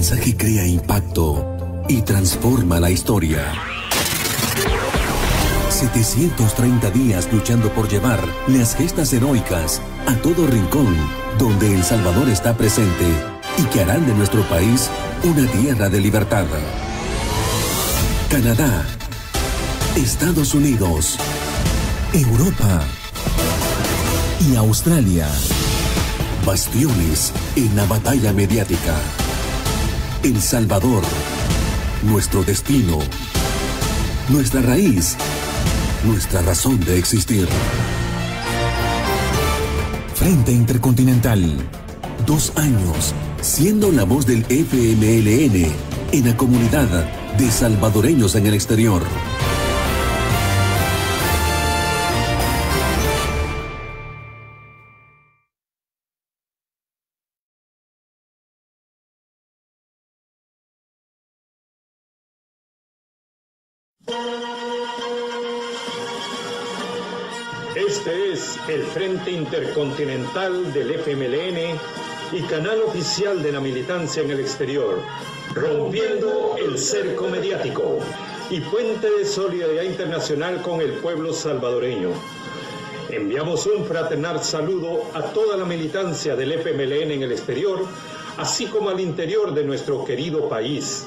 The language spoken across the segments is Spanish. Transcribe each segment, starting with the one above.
mensaje crea impacto y transforma la historia. 730 días luchando por llevar las gestas heroicas a todo rincón donde El Salvador está presente y que harán de nuestro país una tierra de libertad. Canadá, Estados Unidos, Europa y Australia. Bastiones en la batalla mediática. El Salvador, nuestro destino, nuestra raíz, nuestra razón de existir. Frente Intercontinental, 2 años siendo la voz del FMLN en la comunidad de salvadoreños en el exterior. Este es el Frente Intercontinental del FMLN y canal oficial de la militancia en el exterior, rompiendo el cerco mediático y puente de solidaridad internacional con el pueblo salvadoreño. Enviamos un fraternal saludo a toda la militancia del FMLN en el exterior, así como al interior de nuestro querido país,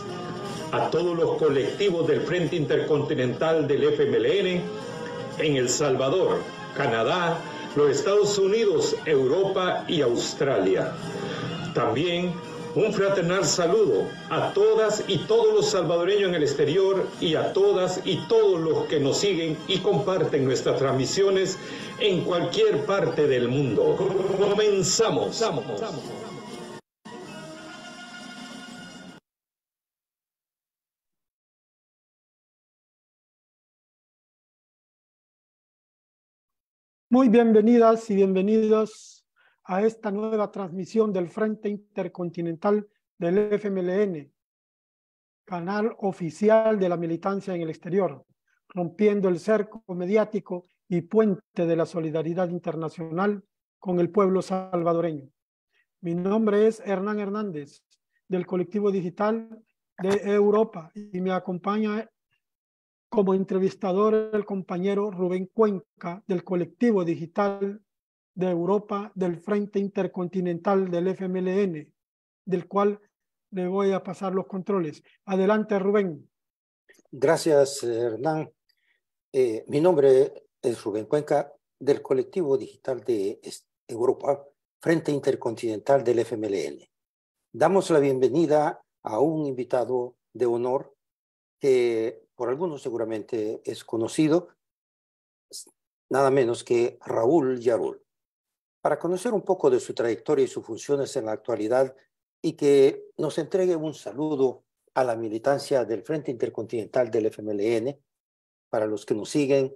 a todos los colectivos del Frente Intercontinental del FMLN en El Salvador, Canadá, los Estados Unidos, Europa y Australia. También un fraternal saludo a todas y todos los salvadoreños en el exterior y a todas y todos los que nos siguen y comparten nuestras transmisiones en cualquier parte del mundo. Comenzamos. Muy bienvenidas y bienvenidos a esta nueva transmisión del Frente Intercontinental del FMLN, canal oficial de la militancia en el exterior, rompiendo el cerco mediático y puente de la solidaridad internacional con el pueblo salvadoreño. Mi nombre es Hernán Hernández, del colectivo digital de Europa, y me acompaña como entrevistador el compañero Rubén Cuenca del colectivo digital de Europa del Frente Intercontinental del FMLN, del cual le voy a pasar los controles. Adelante, Rubén. Gracias, Hernán. Mi nombre es Rubén Cuenca del colectivo digital de Europa Frente Intercontinental del FMLN. Damos la bienvenida a un invitado de honor que por algunos seguramente es conocido, nada menos que Raúl Yarul. Para conocer un poco de su trayectoria y sus funciones en la actualidad y que nos entregue un saludo a la militancia del Frente Intercontinental del FMLN, para los que nos siguen,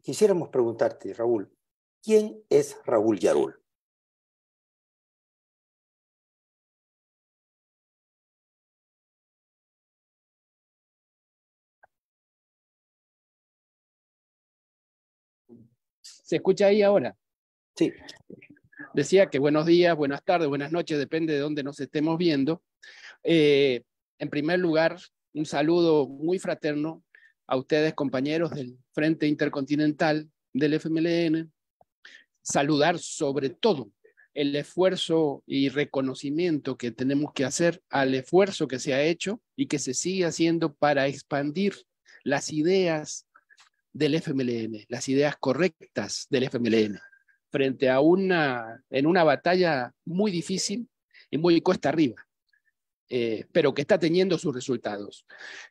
quisiéramos preguntarte, Raúl, ¿quién es Raúl Yarul? ¿Se escucha ahí ahora? Sí. Decía que buenos días, buenas tardes, buenas noches, depende de dónde nos estemos viendo. En primer lugar, un saludo muy fraterno a ustedes, compañeros del Frente Intercontinental del FMLN. Saludar sobre todo el esfuerzo y reconocimiento que tenemos que hacer al esfuerzo que se ha hecho y que se sigue haciendo para expandir las ideas del FMLN, las ideas correctas del FMLN, frente a en una batalla muy difícil y muy cuesta arriba, pero que está teniendo sus resultados.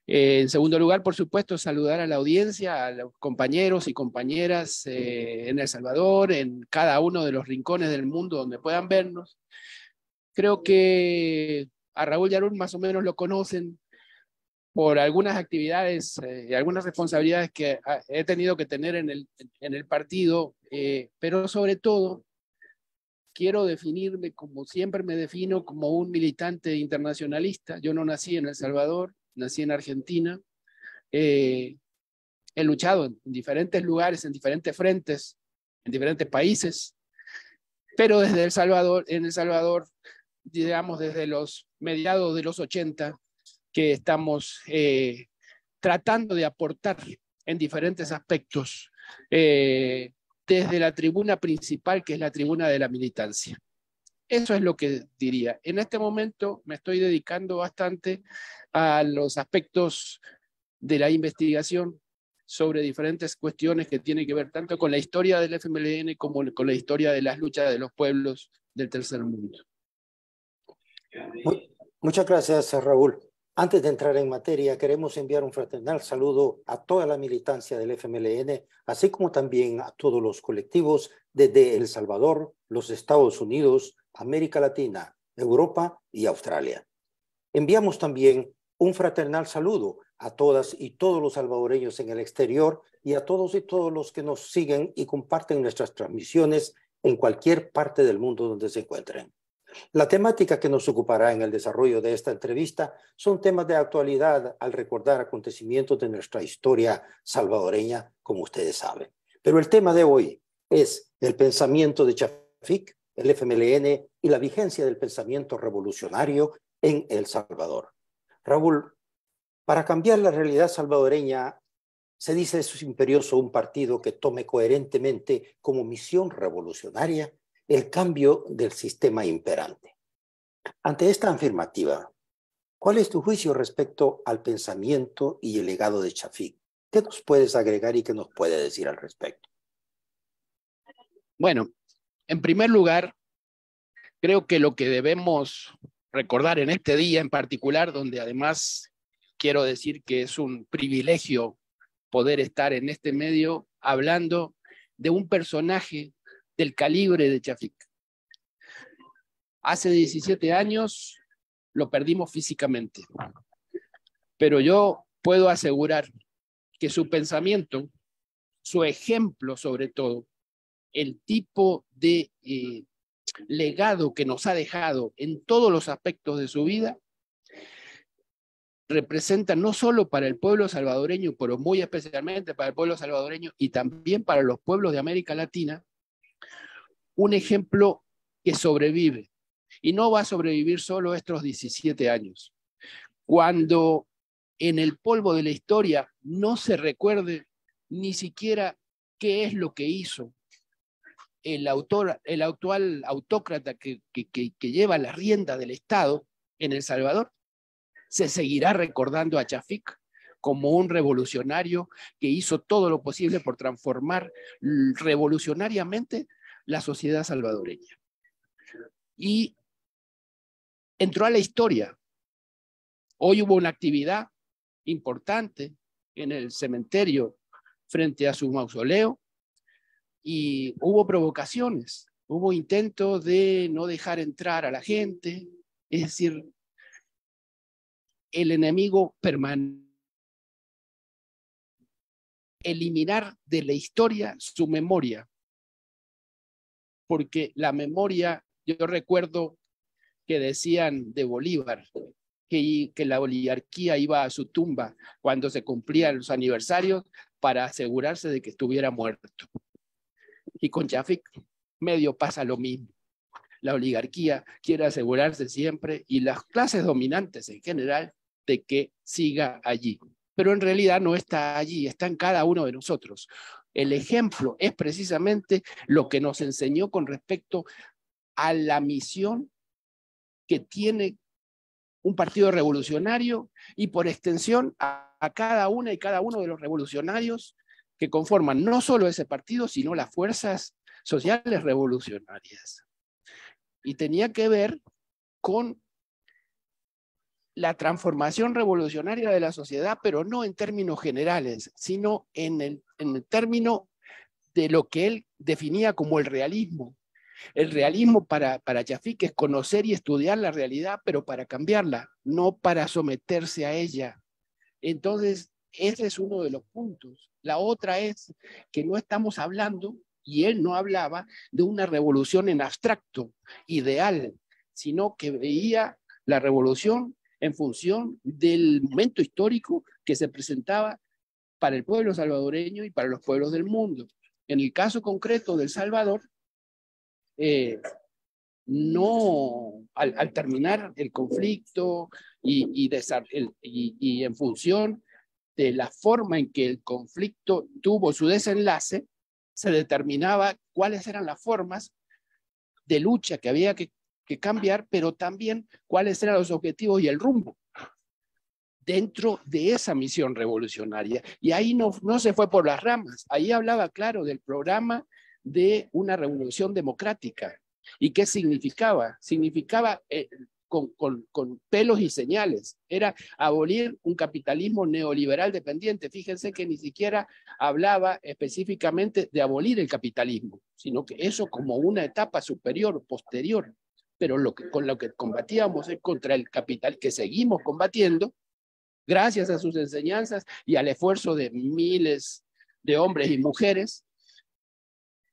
En segundo lugar, por supuesto, saludar a la audiencia, a los compañeros y compañeras en El Salvador, en cada uno de los rincones del mundo donde puedan vernos. Creo que a Raúl Yarul más o menos lo conocen por algunas actividades y algunas responsabilidades que he tenido que tener en el partido, pero sobre todo quiero definirme como siempre me defino, como un militante internacionalista. Yo no nací en El Salvador, nací en Argentina. He luchado en diferentes lugares, en diferentes frentes, en diferentes países, pero desde en El Salvador digamos, desde los mediados de los 80, que estamos tratando de aportar en diferentes aspectos, desde la tribuna principal, que es la tribuna de la militancia. Eso es lo que diría. En este momento me estoy dedicando bastante a los aspectos de la investigación sobre diferentes cuestiones que tienen que ver tanto con la historia del FMLN como con la historia de las luchas de los pueblos del tercer mundo. Muchas gracias, Raúl. Antes de entrar en materia, queremos enviar un fraternal saludo a toda la militancia del FMLN, así como también a todos los colectivos desde El Salvador, los Estados Unidos, América Latina, Europa y Australia. Enviamos también un fraternal saludo a todas y todos los salvadoreños en el exterior y a todos y todos los que nos siguen y comparten nuestras transmisiones en cualquier parte del mundo donde se encuentren. La temática que nos ocupará en el desarrollo de esta entrevista son temas de actualidad al recordar acontecimientos de nuestra historia salvadoreña, como ustedes saben. Pero el tema de hoy es el pensamiento de Chafik, el FMLN y la vigencia del pensamiento revolucionario en El Salvador. Raúl, para cambiar la realidad salvadoreña, se dice es imperioso un partido que tome coherentemente como misión revolucionaria el cambio del sistema imperante. Ante esta afirmativa, ¿cuál es tu juicio respecto al pensamiento y el legado de Chafik? ¿Qué nos puedes agregar y qué nos puede decir al respecto? Bueno, en primer lugar, creo que lo que debemos recordar en este día en particular, donde además quiero decir que es un privilegio poder estar en este medio hablando de un personaje del calibre de Chafik. Hace 17 años lo perdimos físicamente, pero yo puedo asegurar que su pensamiento, su ejemplo sobre todo, el tipo de legado que nos ha dejado en todos los aspectos de su vida, representa no solo para el pueblo salvadoreño, pero muy especialmente para el pueblo salvadoreño y también para los pueblos de América Latina, un ejemplo que sobrevive. Y no va a sobrevivir solo estos 17 años. Cuando en el polvo de la historia no se recuerde ni siquiera qué es lo que hizo el actual autócrata que lleva la rienda del Estado en El Salvador, se seguirá recordando a Chafik como un revolucionario que hizo todo lo posible por transformar revolucionariamente la sociedad salvadoreña. Y entró a la historia. Hoy hubo una actividad importante en el cementerio frente a su mausoleo y hubo provocaciones, hubo intentos de no dejar entrar a la gente, es decir, el enemigo permanente. Eliminar de la historia su memoria, porque la memoria, yo recuerdo que decían de Bolívar, que la oligarquía iba a su tumba cuando se cumplían los aniversarios para asegurarse de que estuviera muerto. Y con Chafik medio pasa lo mismo. La oligarquía quiere asegurarse siempre, y las clases dominantes en general, de que siga allí. Pero en realidad no está allí, está en cada uno de nosotros. El ejemplo es precisamente lo que nos enseñó con respecto a la misión que tiene un partido revolucionario y por extensión a cada una y cada uno de los revolucionarios que conforman no solo ese partido, sino las fuerzas sociales revolucionarias. Y tenía que ver con la transformación revolucionaria de la sociedad, pero no en términos generales, sino en el término de lo que él definía como el realismo. El realismo para Chafik es conocer y estudiar la realidad, pero para cambiarla, no para someterse a ella. Entonces, ese es uno de los puntos. La otra es que no estamos hablando, y él no hablaba, de una revolución en abstracto, ideal, sino que veía la revolución en función del momento histórico que se presentaba para el pueblo salvadoreño y para los pueblos del mundo. En el caso concreto de El Salvador, no, al terminar el conflicto y en función de la forma en que el conflicto tuvo su desenlace, se determinaba cuáles eran las formas de lucha que había que cambiar, pero también cuáles eran los objetivos y el rumbo dentro de esa misión revolucionaria. Y ahí no se fue por las ramas, ahí hablaba claro del programa de una revolución democrática. ¿Y qué significaba? Significaba con pelos y señales. Era abolir un capitalismo neoliberal dependiente. Fíjense que ni siquiera hablaba específicamente de abolir el capitalismo, sino que eso como una etapa superior, posterior. Pero con lo que combatíamos es contra el capital, que seguimos combatiendo, gracias a sus enseñanzas y al esfuerzo de miles de hombres y mujeres,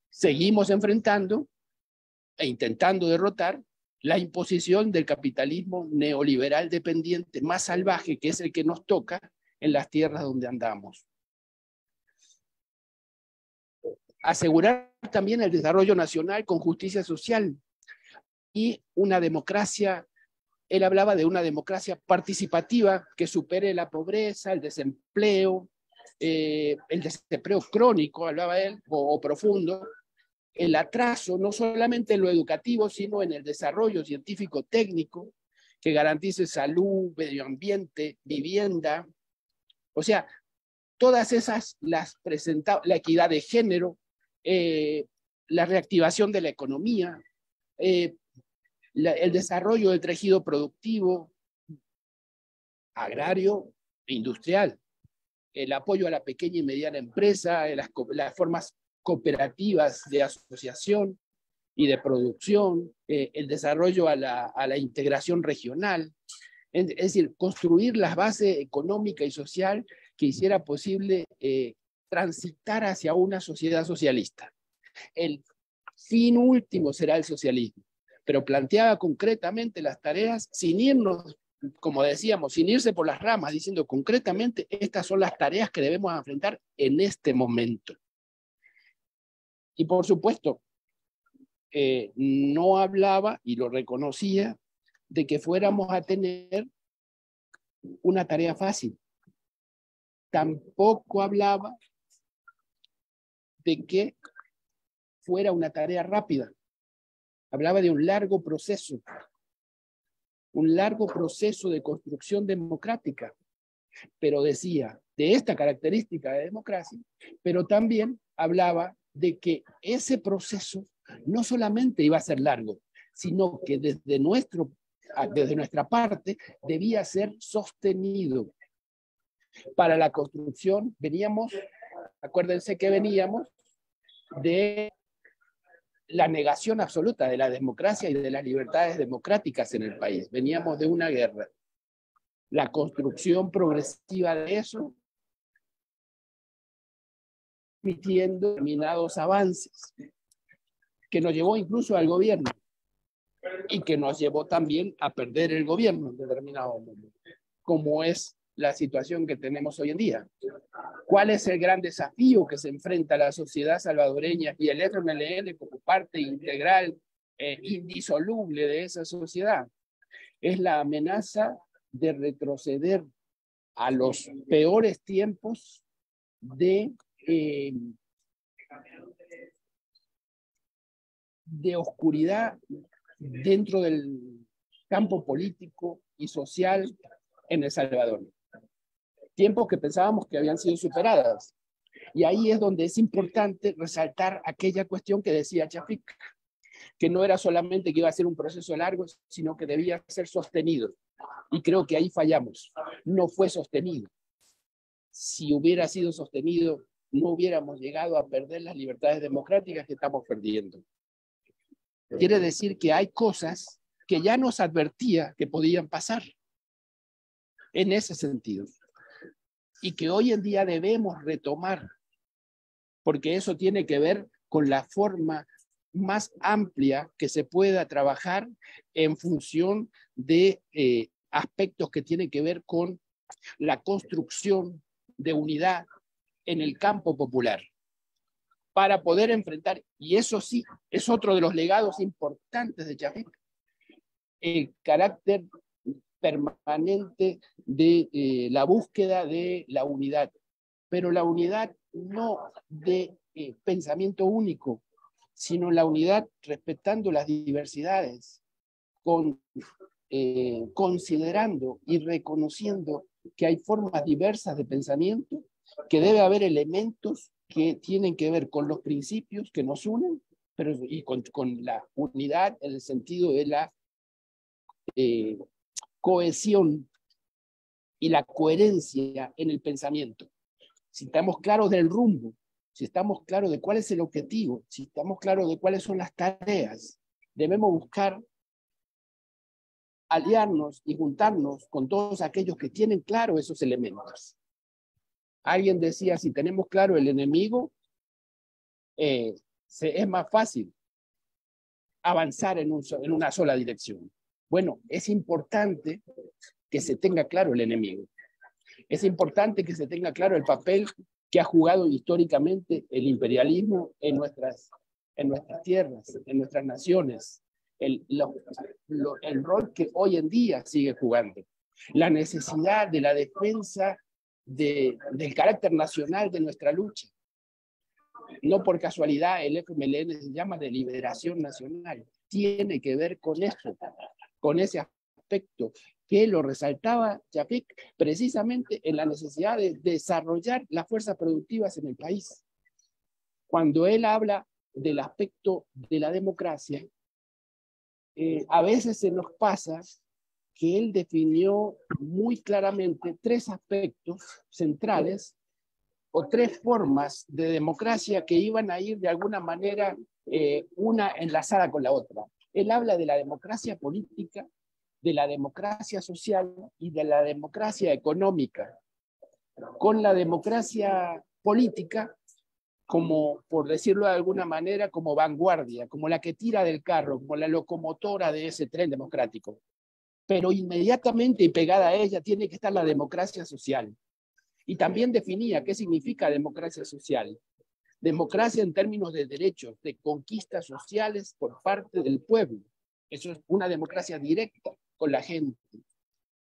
seguimos enfrentando e intentando derrotar la imposición del capitalismo neoliberal dependiente más salvaje, que es el que nos toca en las tierras donde andamos. Asegurar también el desarrollo nacional con justicia social y una democracia. Él hablaba de una democracia participativa que supere la pobreza, el desempleo crónico, hablaba él, o profundo, el atraso, no solamente en lo educativo, sino en el desarrollo científico-técnico, que garantice salud, medio ambiente, vivienda. O sea, todas esas las presentaba, la equidad de género, la reactivación de la economía, el desarrollo del tejido productivo, agrario e industrial, el apoyo a la pequeña y mediana empresa, las formas cooperativas de asociación y de producción, el desarrollo a la integración regional, es decir, construir las bases económica y social que hiciera posible transitar hacia una sociedad socialista. El fin último será el socialismo, pero planteaba concretamente las tareas sin irnos, como decíamos, sin irse por las ramas, diciendo concretamente estas son las tareas que debemos enfrentar en este momento. Y por supuesto, no hablaba, y lo reconocía, de que fuéramos a tener una tarea fácil. Tampoco hablaba de que fuera una tarea rápida. Hablaba de un largo proceso de construcción democrática, pero decía de esta característica de democracia, pero también hablaba de que ese proceso no solamente iba a ser largo, sino que desde nuestra parte debía ser sostenido. Para la construcción acuérdense que veníamos de la negación absoluta de la democracia y de las libertades democráticas en el país. Veníamos de una guerra. La construcción progresiva de eso, permitiendo determinados avances, que nos llevó incluso al gobierno y que nos llevó también a perder el gobierno en determinado momento, como es la situación que tenemos hoy en día. ¿Cuál es el gran desafío que se enfrenta a la sociedad salvadoreña y el FMLN como parte integral, indisoluble de esa sociedad? Es la amenaza de retroceder a los peores tiempos de oscuridad dentro del campo político y social en El Salvador. Tiempos que pensábamos que habían sido superadas. Y ahí es donde es importante resaltar aquella cuestión que decía Chafik, que no era solamente que iba a ser un proceso largo, sino que debía ser sostenido. Y creo que ahí fallamos. No fue sostenido. Si hubiera sido sostenido, no hubiéramos llegado a perder las libertades democráticas que estamos perdiendo. Quiere decir que hay cosas que ya nos advertía que podían pasar en ese sentido y que hoy en día debemos retomar, porque eso tiene que ver con la forma más amplia que se pueda trabajar en función de aspectos que tienen que ver con la construcción de unidad en el campo popular. para poder enfrentar, y eso sí, es otro de los legados importantes de Chafik, el carácter permanente de la búsqueda de la unidad, pero la unidad no de pensamiento único, sino la unidad respetando las diversidades, considerando y reconociendo que hay formas diversas de pensamiento, que debe haber elementos que tienen que ver con los principios que nos unen, pero y con la unidad en el sentido de la cohesión y la coherencia en el pensamiento. Si estamos claros del rumbo, si estamos claros de cuál es el objetivo, si estamos claros de cuáles son las tareas, debemos buscar aliarnos y juntarnos con todos aquellos que tienen claro esos elementos. Alguien decía, si tenemos claro el enemigo, es más fácil avanzar en una sola dirección. Bueno, es importante que se tenga claro el enemigo. Es importante que se tenga claro el papel que ha jugado históricamente el imperialismo en nuestras tierras, en nuestras naciones, el rol que hoy en día sigue jugando, la necesidad de la defensa del carácter nacional de nuestra lucha. No por casualidad el FMLN se llama de liberación nacional, tiene que ver con eso, con ese aspecto que lo resaltaba Chafik precisamente en la necesidad de desarrollar las fuerzas productivas en el país. Cuando él habla del aspecto de la democracia, a veces se nos pasa que él definió muy claramente tres aspectos centrales o tres formas de democracia que iban a ir de alguna manera una enlazada con la otra. Él habla de la democracia política, de la democracia social y de la democracia económica. Con la democracia política, como, por decirlo de alguna manera, como vanguardia, como la que tira del carro, como la locomotora de ese tren democrático. Pero inmediatamente y pegada a ella tiene que estar la democracia social. Y también definía qué significa democracia social. Democracia en términos de derechos, de conquistas sociales por parte del pueblo. Eso es una democracia directa con la gente.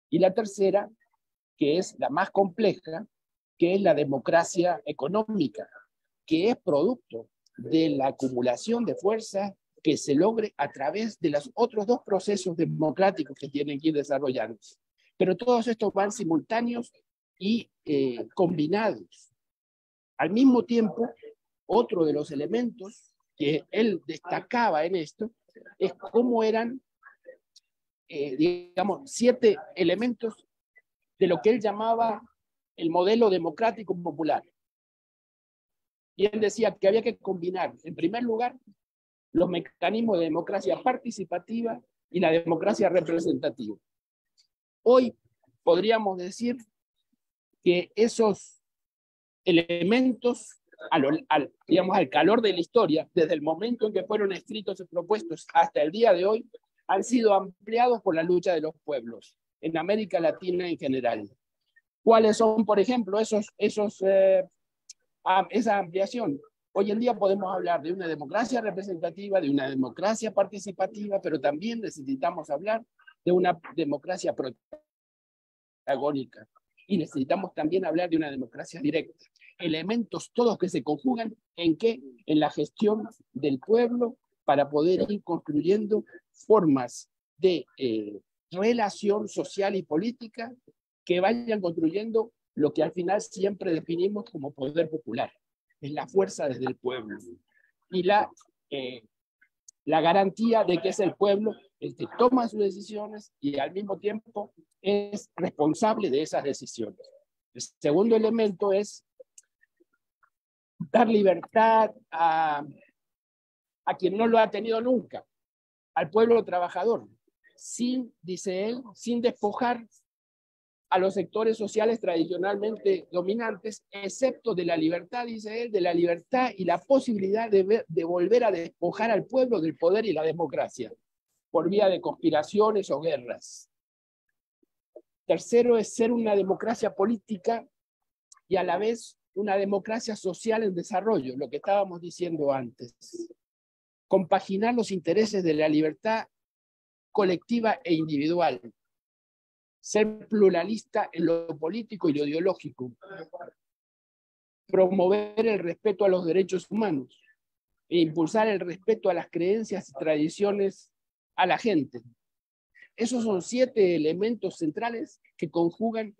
Y la tercera, que es la más compleja, que es la democracia económica, que es producto de la acumulación de fuerzas que se logre a través de los otros dos procesos democráticos que tienen que ir desarrollándose. Pero todos estos van simultáneos y combinados. Al mismo tiempo, otro de los elementos que él destacaba en esto es cómo eran, digamos, 7 elementos de lo que él llamaba el modelo democrático popular. Y él decía que había que combinar, en primer lugar, los mecanismos de democracia participativa y la democracia representativa. Hoy podríamos decir que esos elementos, digamos, al calor de la historia, desde el momento en que fueron escritos y propuestos hasta el día de hoy, han sido ampliados por la lucha de los pueblos en América Latina en general. ¿Cuáles son, por ejemplo, esa ampliación? Hoy en día podemos hablar de una democracia representativa, de una democracia participativa, pero también necesitamos hablar de una democracia protagónica. Y necesitamos también hablar de una democracia directa. Elementos todos que se conjugan ¿en qué? En la gestión del pueblo para poder ir construyendo formas de relación social y política que vayan construyendo lo que al final siempre definimos como poder popular. Es la fuerza desde el pueblo. Y la garantía de que es el pueblo el que toma sus decisiones y al mismo tiempo es responsable de esas decisiones. El segundo elemento es dar libertad a quien no lo ha tenido nunca, al pueblo trabajador, sin, dice él, sin despojar a los sectores sociales tradicionalmente dominantes, excepto de la libertad, dice él, de la libertad y la posibilidad de volver a despojar al pueblo del poder y la democracia, por vía de conspiraciones o guerras. Tercero es ser una democracia política y a la vez una democracia social en desarrollo, lo que estábamos diciendo antes. Compaginar los intereses de la libertad colectiva e individual. Ser pluralista en lo político y lo ideológico. Promover el respeto a los derechos humanos e impulsar el respeto a las creencias y tradiciones a la gente. Esos son 7 elementos centrales que conjugan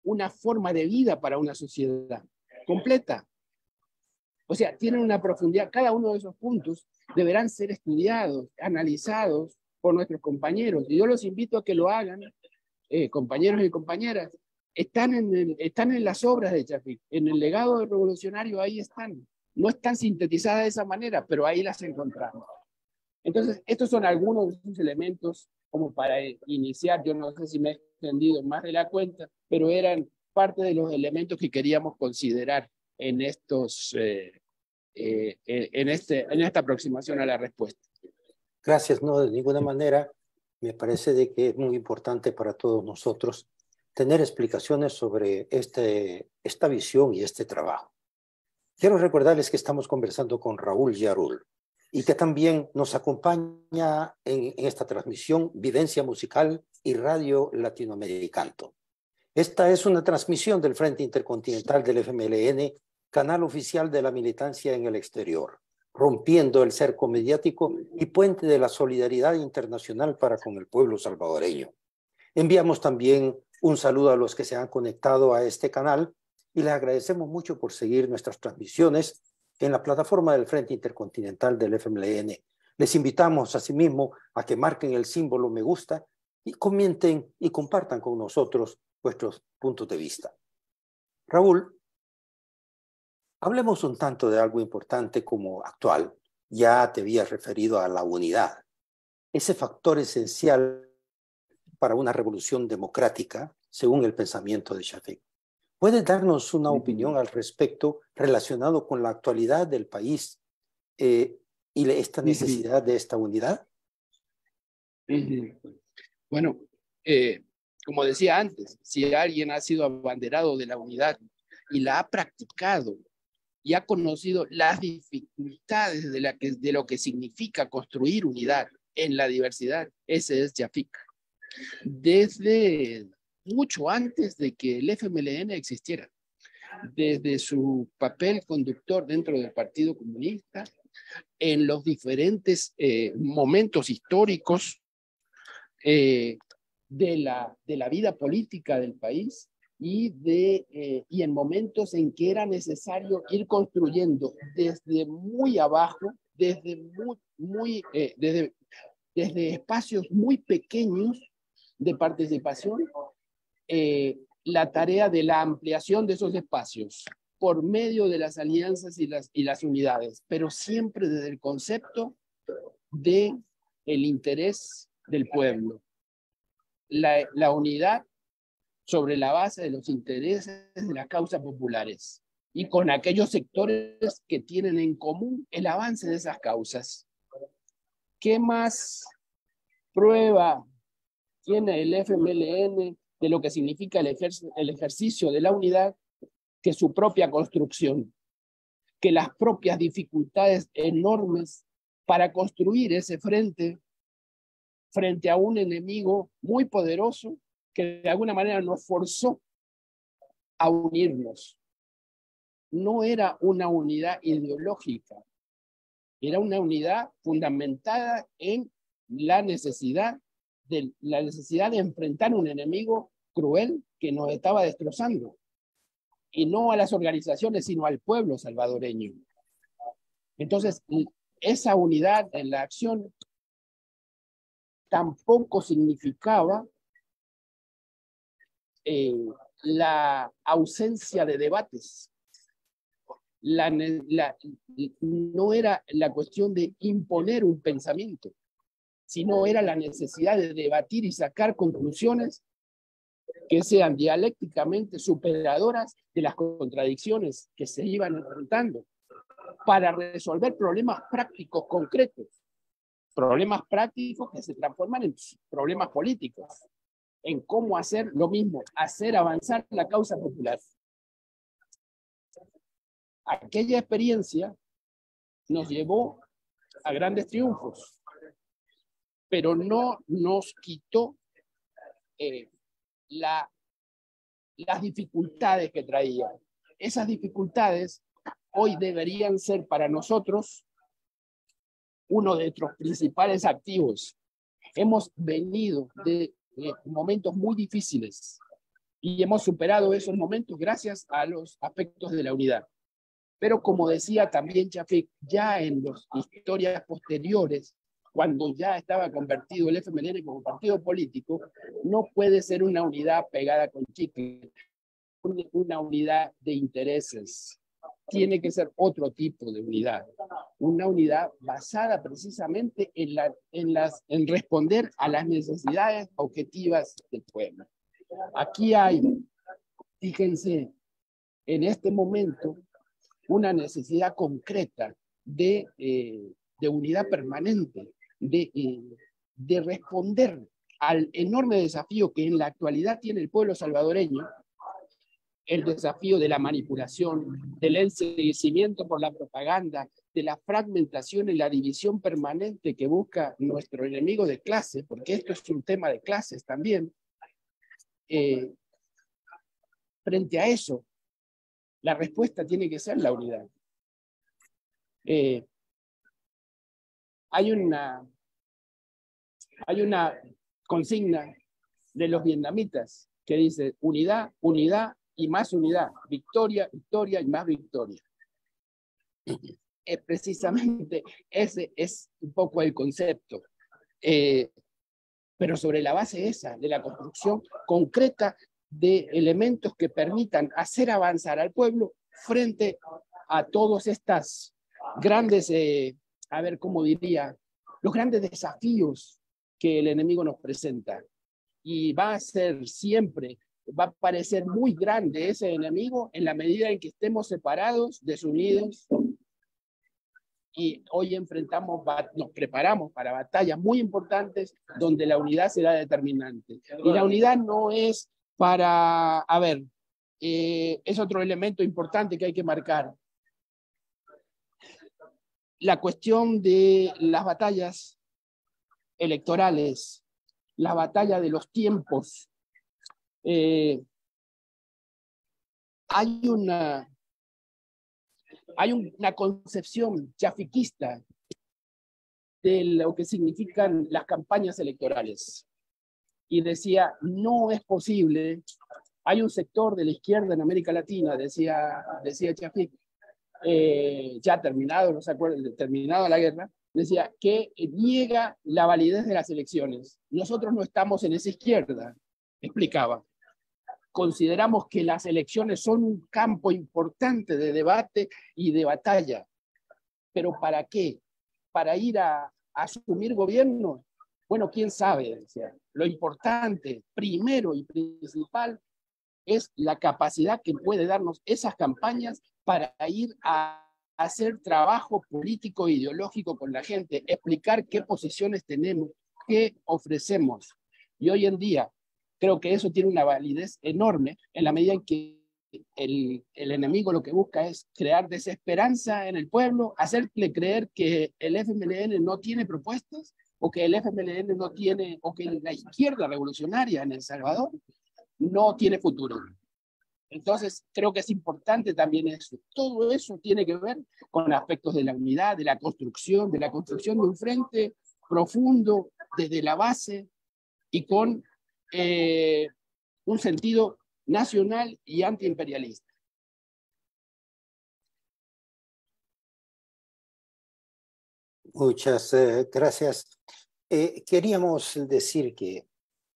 una forma de vida para una sociedad completa. O sea, tienen una profundidad. Cada uno de esos puntos deberán ser estudiados, analizados por nuestros compañeros. Y yo los invito a que lo hagan, compañeros y compañeras. Están en las obras de Chafik, en el legado revolucionario, ahí están. No están sintetizadas de esa manera, pero ahí las encontramos. Entonces, estos son algunos de esos elementos como para iniciar. Yo no sé si me he extendido más de la cuenta, pero eran parte de los elementos que queríamos considerar en esta aproximación a la respuesta. Gracias, no, de ninguna manera. Me parece de que es muy importante para todos nosotros tener explicaciones sobre esta visión y este trabajo. Quiero recordarles que estamos conversando con Raúl Yarul y que también nos acompaña en esta transmisión Vivencia Musical y Radio Latinoamericano. Esta es una transmisión del Frente Intercontinental del FMLN, canal oficial de la militancia en el exterior, rompiendo el cerco mediático y puente de la solidaridad internacional para con el pueblo salvadoreño. Enviamos también un saludo a los que se han conectado a este canal y les agradecemos mucho por seguir nuestras transmisiones en la plataforma del Frente Intercontinental del FMLN. Les invitamos asimismo a que marquen el símbolo me gusta y comenten y compartan con nosotros vuestros puntos de vista. Raúl, hablemos un tanto de algo importante como actual. Ya te habías referido a la unidad, ese factor esencial para una revolución democrática, según el pensamiento de Chafik. ¿Puedes darnos una opinión al respecto relacionado con la actualidad del país y esta necesidad de esta unidad? Bueno, como decía antes, si alguien ha sido abanderado de la unidad y la ha practicado y ha conocido las dificultades de lo que significa construir unidad en la diversidad, ese es Chafik. Desde mucho antes de que el FMLN existiera, desde su papel conductor dentro del Partido Comunista, en los diferentes momentos históricos de la vida política del país y en momentos en que era necesario ir construyendo desde muy abajo, desde espacios muy pequeños de participación, la tarea de la ampliación de esos espacios por medio de las alianzas y las unidades, pero siempre desde el concepto del interés del pueblo. La unidad sobre la base de los intereses de las causas populares y con aquellos sectores que tienen en común el avance de esas causas. ¿Qué más prueba tiene el FMLN de lo que significa el ejercicio de la unidad que su propia construcción, que las propias dificultades enormes para construir ese frente a un enemigo muy poderoso que de alguna manera nos forzó a unirnos? No era una unidad ideológica, era una unidad fundamentada en la necesidad de enfrentar un enemigo cruel que nos estaba destrozando, y no a las organizaciones, sino al pueblo salvadoreño. Entonces, esa unidad en la acción tampoco significaba la ausencia de debates. No era la cuestión de imponer un pensamiento, sino era la necesidad de debatir y sacar conclusiones que sean dialécticamente superadoras de las contradicciones que se iban enfrentando para resolver problemas prácticos concretos, problemas prácticos que se transforman en problemas políticos, en cómo hacer lo mismo, hacer avanzar la causa popular. aquella experiencia nos llevó a grandes triunfos, pero no nos quitó las dificultades que traía. Esas dificultades hoy deberían ser para nosotros uno de nuestros principales activos. Hemos venido de momentos muy difíciles y hemos superado esos momentos gracias a los aspectos de la unidad. Pero como decía también Chafik, ya en las historias posteriores, cuando ya estaba convertido el FMLN como partido político, no puede ser una unidad pegada con chicle, una unidad de intereses. Tiene que ser otro tipo de unidad, una unidad basada precisamente en responder a las necesidades objetivas del pueblo. Aquí hay, fíjense, en este momento, una necesidad concreta de unidad permanente, de responder al enorme desafío que en la actualidad tiene el pueblo salvadoreño, el desafío de la manipulación, del enseguimiento por la propaganda, de la fragmentación y la división permanente que busca nuestro enemigo de clase, porque esto es un tema de clases también. Frente a eso, la respuesta tiene que ser la unidad. Hay una consigna de los vietnamitas que dice unidad, unidad y más unidad, victoria, victoria y más victoria. Precisamente ese es un poco el concepto, pero sobre la base esa, de la construcción concreta de elementos que permitan hacer avanzar al pueblo frente a todos estas grandes, a ver cómo diría, los grandes desafíos que el enemigo nos presenta. Y va a ser siempre, va a parecer muy grande ese enemigo en la medida en que estemos separados, desunidos, y hoy nos preparamos para batallas muy importantes donde la unidad será determinante. Y la unidad no es para, a ver, es otro elemento importante que hay que marcar. La cuestión de las batallas electorales, la batalla de los tiempos. Hay una concepción chafiquista de lo que significan las campañas electorales. Y decía, no es posible, hay un sector de la izquierda en América Latina, decía Chafik, ya terminado, no se acuerdan, terminado la guerra, decía que niega la validez de las elecciones. Nosotros no estamos en esa izquierda, explicaba. Consideramos que las elecciones son un campo importante de debate y de batalla. ¿Pero para qué? ¿Para ir a asumir gobierno? Bueno, quién sabe, decía. Lo importante, primero y principal, es la capacidad que puede darnos esas campañas para ir a hacer trabajo político e ideológico con la gente, explicar qué posiciones tenemos, qué ofrecemos. Y hoy en día creo que eso tiene una validez enorme en la medida en que el enemigo lo que busca es crear desesperanza en el pueblo, hacerle creer que el FMLN no tiene propuestas, o que el FMLN no tiene, o que la izquierda revolucionaria en El Salvador no tiene futuro. Entonces, creo que es importante también eso. Todo eso tiene que ver con aspectos de la unidad, de la construcción de un frente profundo desde la base y con un sentido nacional y antiimperialista. Muchas gracias. Queríamos decir que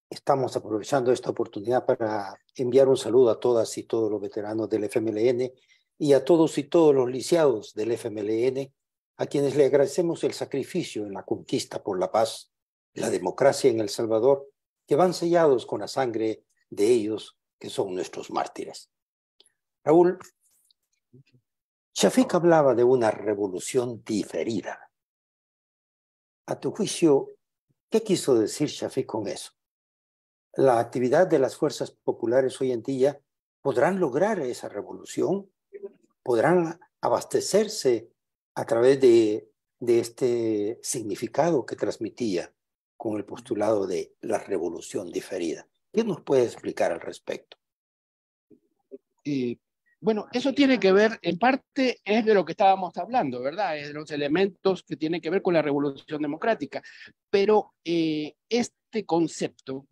estamos aprovechando esta oportunidad para enviar un saludo a todas y todos los veteranos del FMLN y a todos y todos los lisiados del FMLN, a quienes le agradecemos el sacrificio en la conquista por la paz, la democracia en El Salvador, que van sellados con la sangre de ellos, que son nuestros mártires. Raúl, Chafik hablaba de una revolución diferida. A tu juicio, ¿qué quiso decir Chafik con eso? ¿La actividad de las fuerzas populares hoy en día podrán lograr esa revolución? ¿Podrán abastecerse a través de este significado que transmitía con el postulado de la revolución diferida. ¿Qué nos puede explicar al respecto? Bueno, eso tiene que ver, en parte es de lo que estábamos hablando, ¿verdad? Es de los elementos que tienen que ver con la revolución democrática. Pero este concepto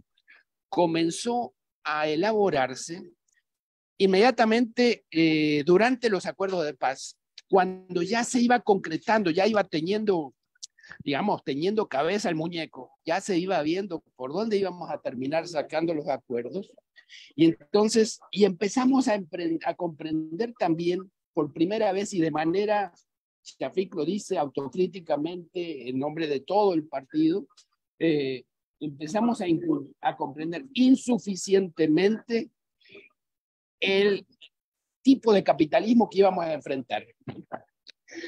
comenzó a elaborarse inmediatamente durante los acuerdos de paz, cuando ya se iba concretando, ya iba teniendo, digamos, teniendo cabeza el muñeco, ya se iba viendo por dónde íbamos a terminar sacando los acuerdos. Y entonces, y empezamos a comprender también por primera vez y de manera, Shafik lo dice autocríticamente en nombre de todo el partido, empezamos a comprender insuficientemente el tipo de capitalismo que íbamos a enfrentar.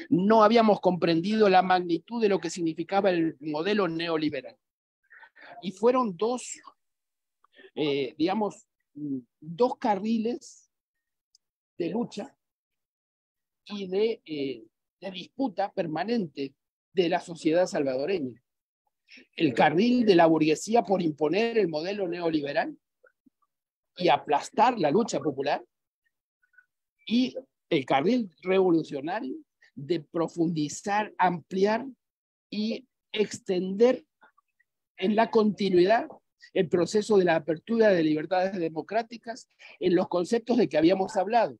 No habíamos comprendido la magnitud de lo que significaba el modelo neoliberal. Y fueron dos, digamos, dos carriles de lucha y de disputa permanente de la sociedad salvadoreña. El carril de la burguesía por imponer el modelo neoliberal y aplastar la lucha popular, y el carril revolucionario de profundizar, ampliar y extender en la continuidad el proceso de la apertura de libertades democráticas en los conceptos de que habíamos hablado: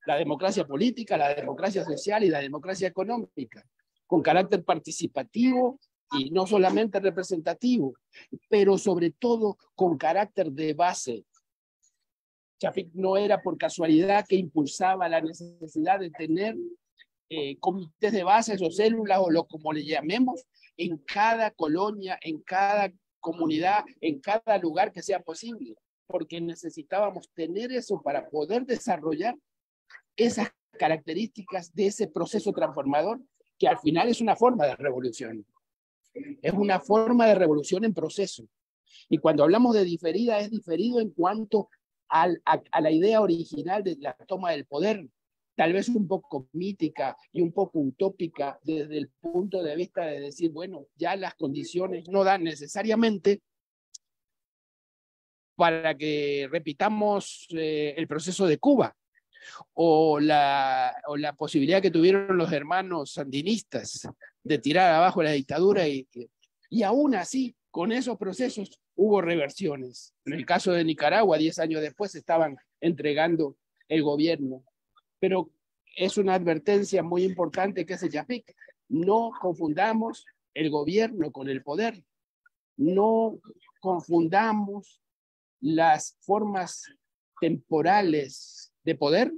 la democracia política, la democracia social y la democracia económica, con carácter participativo y no solamente representativo, pero sobre todo con carácter de base. Shafik no era por casualidad que impulsaba la necesidad de tener comités de bases o células o como le llamemos en cada colonia, en cada comunidad, en cada lugar que sea posible, porque necesitábamos tener eso para poder desarrollar esas características de ese proceso transformador que al final es una forma de revolución. Es una forma de revolución en proceso. Y cuando hablamos de diferida, es diferido en cuanto a la idea original de la toma del poder, tal vez un poco mítica y un poco utópica desde el punto de vista de decir, bueno, ya las condiciones no dan necesariamente para que repitamos el proceso de Cuba o la posibilidad que tuvieron los hermanos sandinistas de tirar abajo la dictadura y aún así, con esos procesos hubo reversiones. En el caso de Nicaragua, 10 años después estaban entregando el gobierno. Pero es una advertencia muy importante que hace Shafik: no confundamos el gobierno con el poder. No confundamos las formas temporales de poder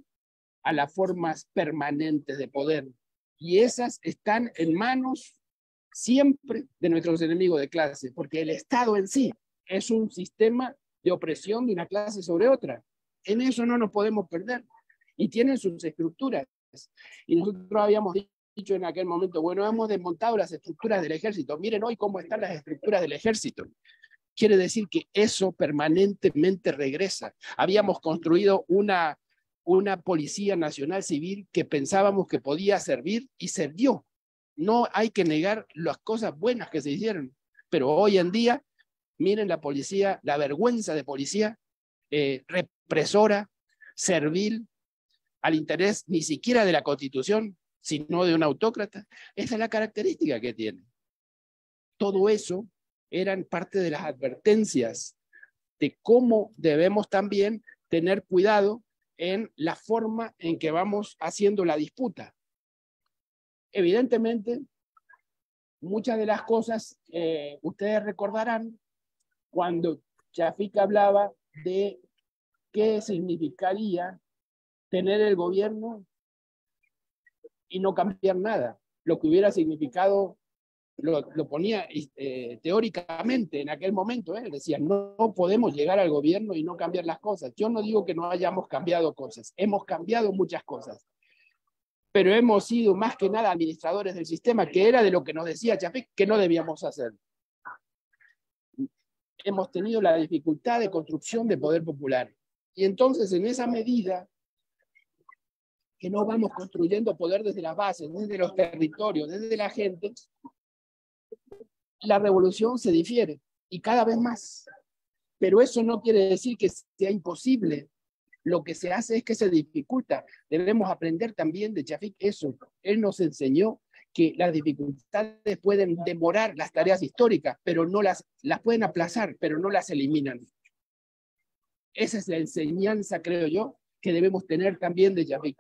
a las formas permanentes de poder. Y esas están en manos siempre de nuestros enemigos de clase, porque el Estado en sí es un sistema de opresión de una clase sobre otra. En eso no nos podemos perder. Y tienen sus estructuras. Y nosotros habíamos dicho en aquel momento, bueno, hemos desmontado las estructuras del ejército. Miren hoy cómo están las estructuras del ejército. Quiere decir que eso permanentemente regresa. Habíamos construido una policía nacional civil que pensábamos que podía servir y sirvió. No hay que negar las cosas buenas que se hicieron, pero hoy en día, miren la policía, la vergüenza de policía, represora, servil, al interés ni siquiera de la Constitución, sino de un autócrata. Esa es la característica que tiene. Todo eso eran parte de las advertencias de cómo debemos también tener cuidado en la forma en que vamos haciendo la disputa. Evidentemente, muchas de las cosas ustedes recordarán cuando Shafik hablaba de qué significaría tener el gobierno y no cambiar nada. Lo que hubiera significado, lo ponía teóricamente en aquel momento, decía, no podemos llegar al gobierno y no cambiar las cosas. Yo no digo que no hayamos cambiado cosas, hemos cambiado muchas cosas, pero hemos sido más que nada administradores del sistema, que era de lo que nos decía Shafik que no debíamos hacer. Hemos tenido la dificultad de construcción de poder popular. Y entonces, en esa medida, que no vamos construyendo poder desde las bases, desde los territorios, desde la gente, la revolución se difiere y cada vez más. Pero eso no quiere decir que sea imposible. Lo que se hace es que se dificulta. Debemos aprender también de Chafik eso. Él nos enseñó que las dificultades pueden demorar las tareas históricas, pero no las pueden aplazar, pero no las eliminan. Esa es la enseñanza, creo yo, que debemos tener también de Chafik.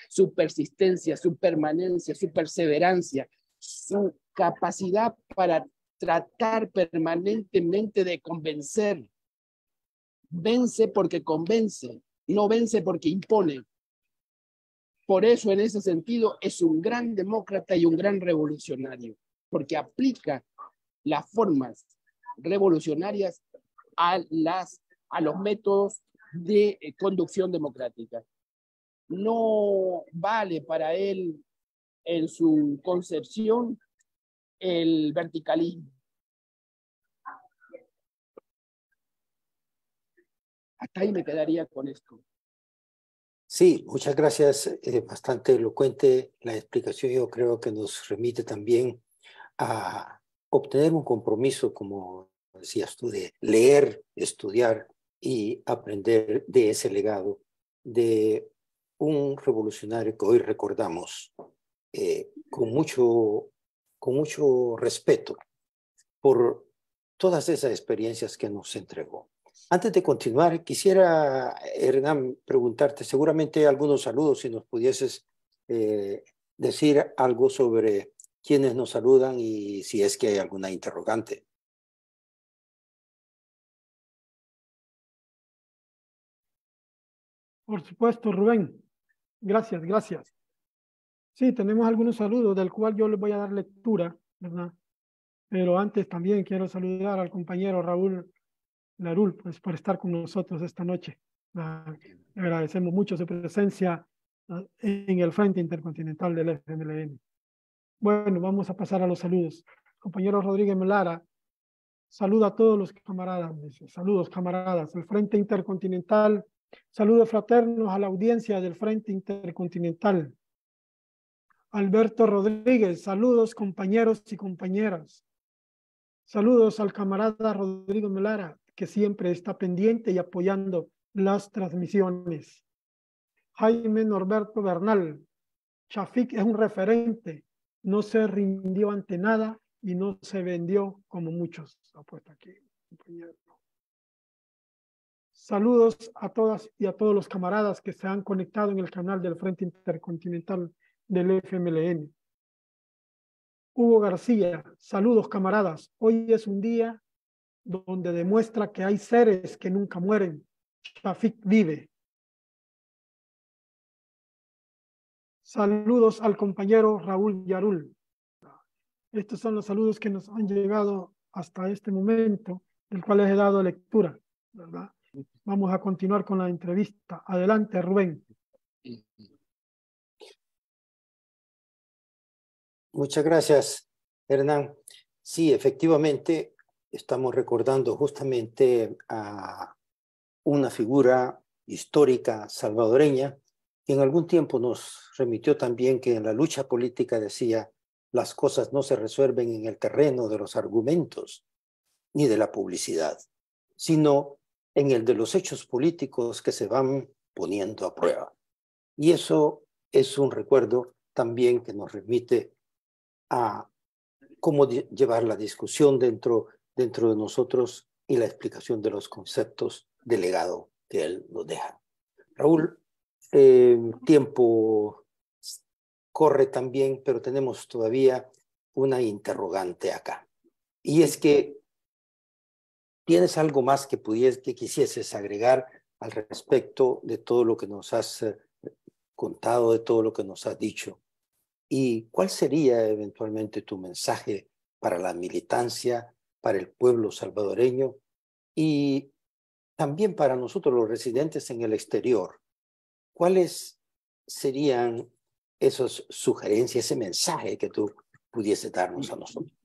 Su persistencia, su permanencia, su perseverancia, su capacidad para tratar permanentemente de convencer. Vence porque convence, no vence porque impone. Por eso, en ese sentido, es un gran demócrata y un gran revolucionario, porque aplica las formas revolucionarias a los métodos de conducción democrática. No vale para él, en su concepción, el verticalismo. Hasta ahí me quedaría con esto. Sí, muchas gracias. Bastante elocuente la explicación. Yo creo que nos remite también a obtener un compromiso, como decías tú, de leer, estudiar y aprender de ese legado de un revolucionario que hoy recordamos con mucho respeto por todas esas experiencias que nos entregó. Antes de continuar, quisiera, Hernán, preguntarte, seguramente algunos saludos, si nos pudieses decir algo sobre quiénes nos saludan y si es que hay alguna interrogante. Por supuesto, Rubén. Gracias, gracias. Sí, tenemos algunos saludos del cual yo les voy a dar lectura, ¿verdad? Pero antes también quiero saludar al compañero Raúl Larul, pues, por estar con nosotros esta noche. Le agradecemos mucho su presencia en el Frente Intercontinental del FMLN. Bueno, vamos a pasar a los saludos. Compañero Rodríguez Melara, saluda a todos los camaradas. Dice, saludos, camaradas. El Frente Intercontinental, saludos fraternos a la audiencia del Frente Intercontinental. Alberto Rodríguez, saludos, compañeros y compañeras. Saludos al camarada Rodrigo Melara, que siempre está pendiente y apoyando las transmisiones. Jaime Norberto Bernal, Chafik es un referente, no se rindió ante nada y no se vendió como muchos. Apuesta aquí, compañero. Saludos a todas y a todos los camaradas que se han conectado en el canal del Frente Intercontinental del FMLN. Hugo García, saludos camaradas. Hoy es un día donde demuestra que hay seres que nunca mueren. Chafik vive. Saludos al compañero Raúl Yarul. Estos son los saludos que nos han llegado hasta este momento, del cual les he dado lectura, ¿verdad? Vamos a continuar con la entrevista. Adelante, Rubén. Muchas gracias, Hernán. Sí, efectivamente, estamos recordando justamente a una figura histórica salvadoreña que en algún tiempo nos remitió también que en la lucha política decía: las cosas no se resuelven en el terreno de los argumentos ni de la publicidad, sino en el de los hechos políticos que se van poniendo a prueba. Y eso es un recuerdo también que nos remite a cómo llevar la discusión dentro de nosotros y la explicación de los conceptos del legado que él nos deja. Raúl, tiempo corre también, pero tenemos todavía una interrogante acá. Y es que, ¿tienes algo más que quisieses agregar al respecto de todo lo que nos has contado, de todo lo que nos has dicho? ¿Y cuál sería eventualmente tu mensaje para la militancia, para el pueblo salvadoreño y también para nosotros los residentes en el exterior? ¿Cuáles serían esas sugerencias, ese mensaje que tú pudieses darnos a nosotros?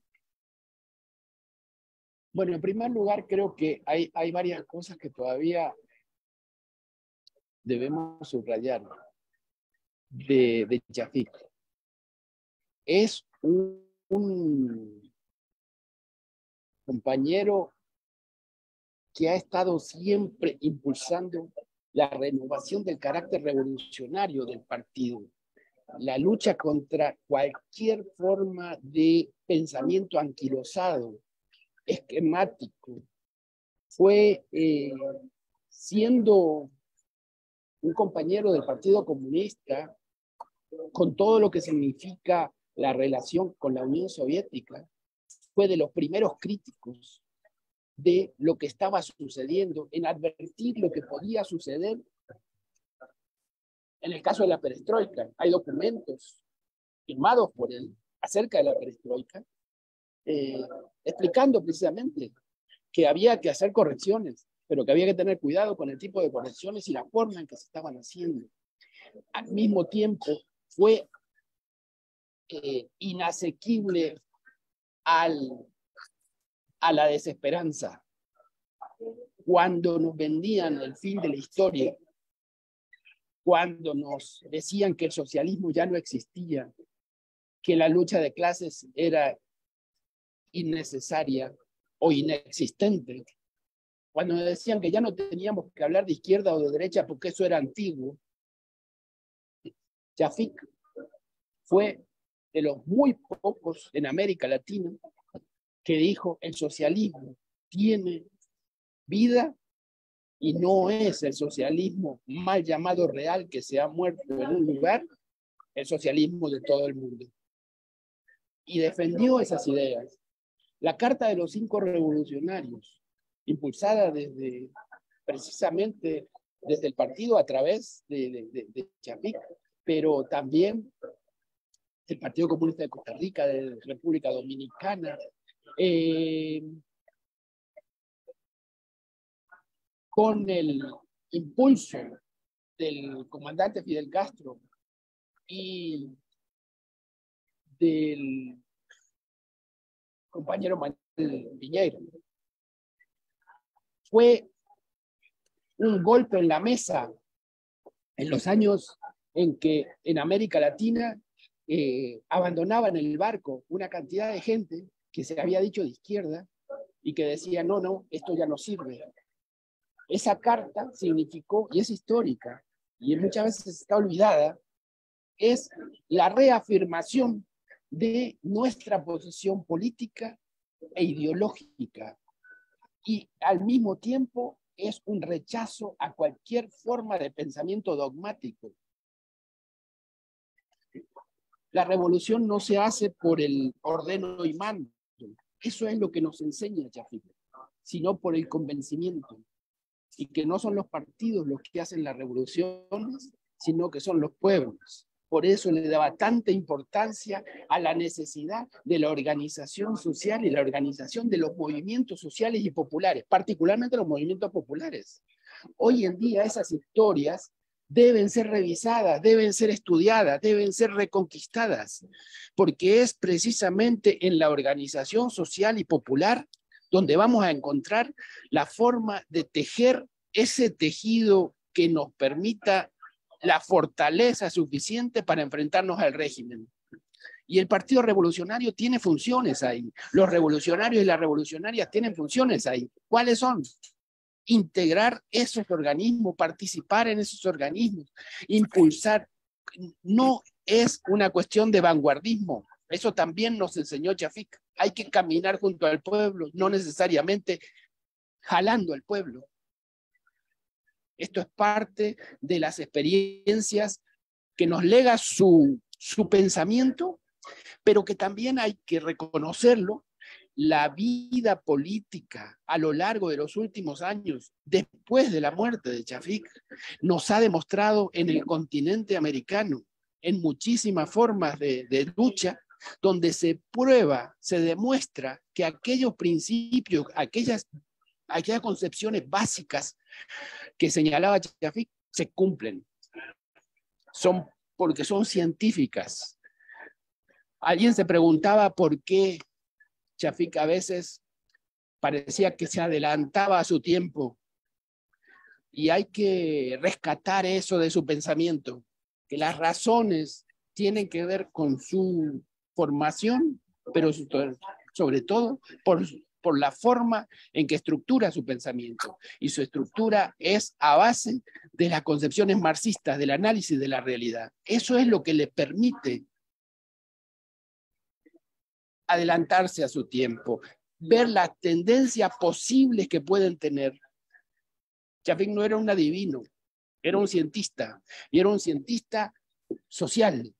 Bueno, en primer lugar, creo que hay varias cosas que todavía debemos subrayar. de Chafik. Es un compañero que ha estado siempre impulsando la renovación del carácter revolucionario del partido, la lucha contra cualquier forma de pensamiento anquilosado, esquemático. Fue siendo un compañero del Partido Comunista, con todo lo que significa la relación con la Unión Soviética, fue de los primeros críticos de lo que estaba sucediendo, en advertir lo que podía suceder. En el caso de la perestroika, hay documentos firmados por él acerca de la perestroika, explicando precisamente que había que hacer correcciones, pero que había que tener cuidado con el tipo de correcciones y la forma en que se estaban haciendo. Al mismo tiempo, fue inasequible a la desesperanza. Cuando nos vendían el fin de la historia, cuando nos decían que el socialismo ya no existía, que la lucha de clases era innecesaria o inexistente, cuando nos decían que ya no teníamos que hablar de izquierda o de derecha porque eso era antiguo, Chafik fue de los muy pocos en América Latina que dijo: el socialismo tiene vida y no es el socialismo mal llamado real que se ha muerto en un lugar, el socialismo de todo el mundo. Y defendió esas ideas. La Carta de los 5 Revolucionarios, impulsada precisamente desde el partido a través de Chafik, pero también del Partido Comunista de Costa Rica, de República Dominicana, con el impulso del comandante Fidel Castro y del compañero Manuel Piñera. Fue un golpe en la mesa en los años en que en América Latina abandonaban el barco una cantidad de gente que se había dicho de izquierda y que decía: no, esto ya no sirve. Esa carta significó, y es histórica, y muchas veces está olvidada, es la reafirmación de nuestra posición política e ideológica, y al mismo tiempo es un rechazo a cualquier forma de pensamiento dogmático. La revolución no se hace por el ordeno y mando, eso es lo que nos enseña Chafik, sino por el convencimiento, y que no son los partidos los que hacen las revoluciones, sino que son los pueblos. Por eso le daba tanta importancia a la necesidad de la organización social y la organización de los movimientos sociales y populares, particularmente los movimientos populares. Hoy en día esas historias deben ser revisadas, deben ser estudiadas, deben ser reconquistadas, porque es precisamente en la organización social y popular donde vamos a encontrar la forma de tejer ese tejido que nos permita la fortaleza suficiente para enfrentarnos al régimen. Y el Partido Revolucionario tiene funciones ahí. Los revolucionarios y las revolucionarias tienen funciones ahí. ¿Cuáles son? Integrar esos organismos, participar en esos organismos, impulsar. No es una cuestión de vanguardismo. Eso también nos enseñó Chafik. Hay que caminar junto al pueblo, no necesariamente jalando al pueblo. Esto es parte de las experiencias que nos lega su pensamiento, pero que también hay que reconocerlo. La vida política a lo largo de los últimos años, después de la muerte de Chafik, nos ha demostrado en el continente americano, en muchísimas formas de lucha, donde se prueba, se demuestra que aquellos principios, aquellas concepciones básicas que señalaba Chafik se cumplen. Porque son científicas. Alguien se preguntaba por qué Chafik a veces parecía que se adelantaba a su tiempo, y hay que rescatar eso de su pensamiento. que las razones tienen que ver con su formación, pero sobre todo por la forma en que estructura su pensamiento. Y su estructura es a base de las concepciones marxistas, del análisis de la realidad. Eso es lo que le permite adelantarse a su tiempo, ver las tendencias posibles que pueden tener. Chafik no era un adivino, era un cientista, y era un cientista social,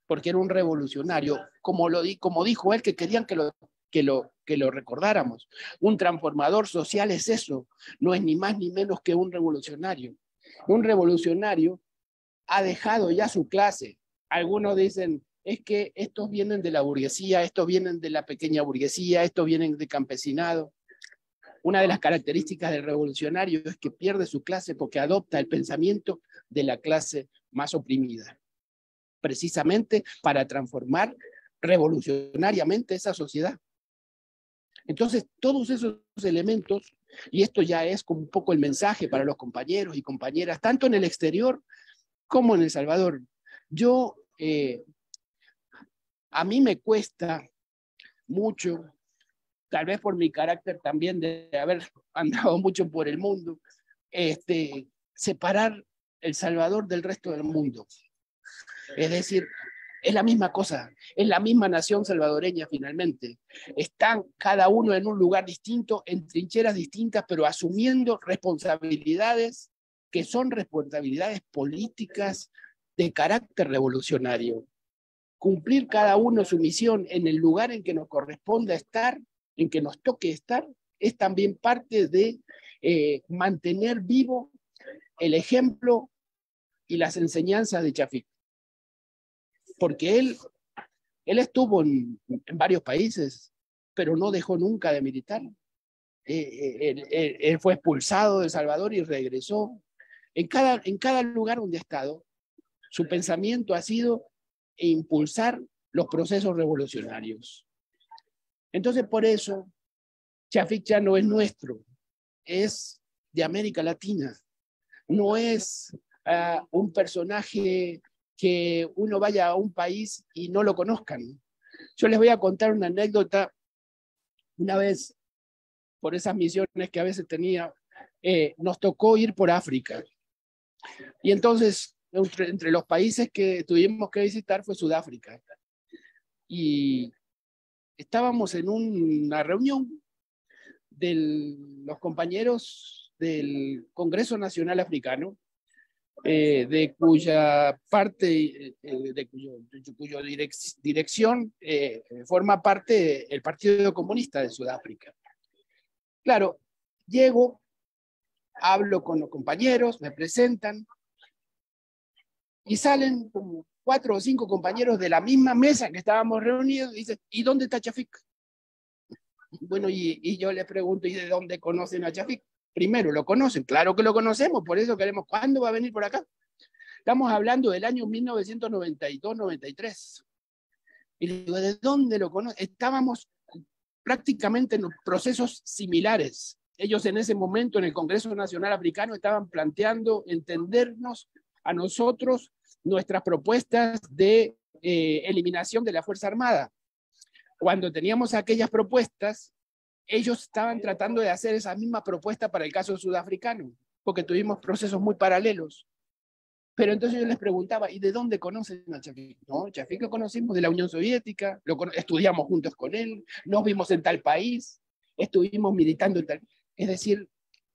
porque era un revolucionario, como dijo él, que querían que lo recordáramos. Un transformador social es eso, no es ni más ni menos que un revolucionario. Un revolucionario ha dejado ya su clase. Algunos dicen, es que estos vienen de la burguesía, estos vienen de la pequeña burguesía, estos vienen de campesinado. Una de las características del revolucionario es que pierde su clase porque adopta el pensamiento de la clase más oprimida, precisamente para transformar revolucionariamente esa sociedad. Entonces, todos esos elementos, y esto ya es como un poco el mensaje para los compañeros y compañeras, tanto en el exterior como en El Salvador. A mí me cuesta mucho, tal vez por mi carácter también de haber andado mucho por el mundo, separar El Salvador del resto del mundo. Es decir, es la misma cosa, es la misma nación salvadoreña finalmente. Están cada uno en un lugar distinto, en trincheras distintas, pero asumiendo responsabilidades que son responsabilidades políticas de carácter revolucionario. Cumplir cada uno su misión en el lugar en que nos corresponda estar, en que nos toque estar, es también parte de mantener vivo el ejemplo y las enseñanzas de Chafik. Porque él estuvo en varios países, pero no dejó nunca de militar. Él fue expulsado de El Salvador y regresó. En cada lugar donde ha estado, su pensamiento ha sido impulsar los procesos revolucionarios. Entonces, por eso, Chafik ya no es nuestro, es de América Latina. No es un personaje que uno vaya a un país y no lo conozcan. Yo les voy a contar una anécdota. Una vez, por esas misiones que a veces tenía, nos tocó ir por África. Y entonces, entre los países que tuvimos que visitar fue Sudáfrica. Y estábamos en una reunión de los compañeros del Congreso Nacional Africano, de cuya parte, de cuya dirección forma parte el Partido Comunista de Sudáfrica. Claro, llego, hablo con los compañeros, me presentan, y salen como 4 o 5 compañeros de la misma mesa que estábamos reunidos y dicen, ¿y dónde está Chafik? Bueno, y yo les pregunto, ¿y de dónde conocen a Chafik? Primero, ¿lo conocen? Claro que lo conocemos, por eso queremos, ¿cuándo va a venir por acá? Estamos hablando del año 1992-93. Y le digo, ¿de dónde lo conocen? Estábamos prácticamente en procesos similares. Ellos en ese momento en el Congreso Nacional Africano estaban planteando entendernos a nosotros nuestras propuestas de eliminación de la Fuerza Armada. Cuando teníamos aquellas propuestas, ellos estaban tratando de hacer esa misma propuesta para el caso sudafricano, porque tuvimos procesos muy paralelos. Pero entonces yo les preguntaba, ¿y de dónde conocen a Chafik? No, Chafik lo conocimos de la Unión Soviética, estudiamos juntos con él, nos vimos en tal país, estuvimos militando en tal... Es decir,